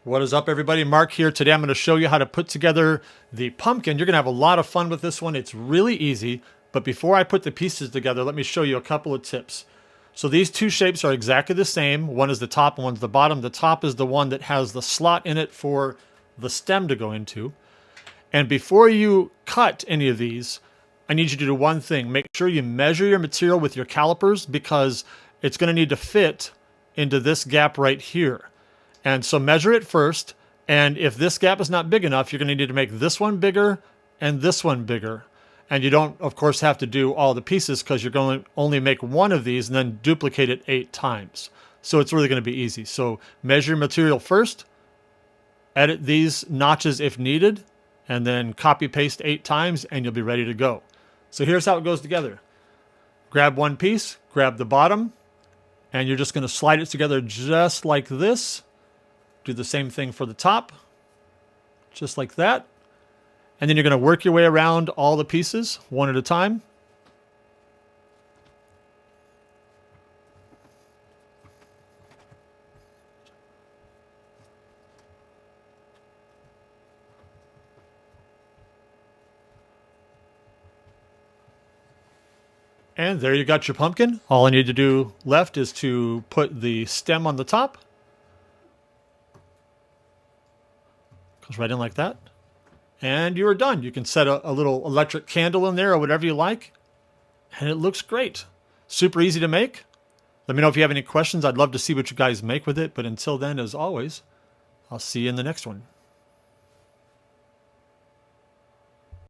What is up, everybody? Mark here. Today I'm going to show you how to put together the pumpkin. You're going to have a lot of fun with this one. It's really easy, but before I put the pieces together, let me show you a couple of tips. So these two shapes are exactly the same. One is the top and one's the bottom. The top is the one that has the slot in it for the stem to go into. And before you cut any of these, I need you to do one thing. Make sure you measure your material with your calipers because it's going to need to fit into this gap right here. And so measure it first, and if this gap is not big enough, you're going to need to make this one bigger and this one bigger. And you don't, of course, have to do all the pieces because you're going to only make one of these and then duplicate it 8 times. So it's really going to be easy. So measure your material first, edit these notches if needed, and then copy paste 8 times and you'll be ready to go. So here's how it goes together. Grab one piece, grab the bottom, and you're just going to slide it together just like this. Do the same thing for the top, just like that. And then you're going to work your way around all the pieces one at a time. And there you got your pumpkin. All I need to do left is to put the stem on the top. Goes right in like that. And you are done. You can set a little electric candle in there or whatever you like. And it looks great. Super easy to make. Let me know if you have any questions. I'd love to see what you guys make with it. But until then, as always, I'll see you in the next one.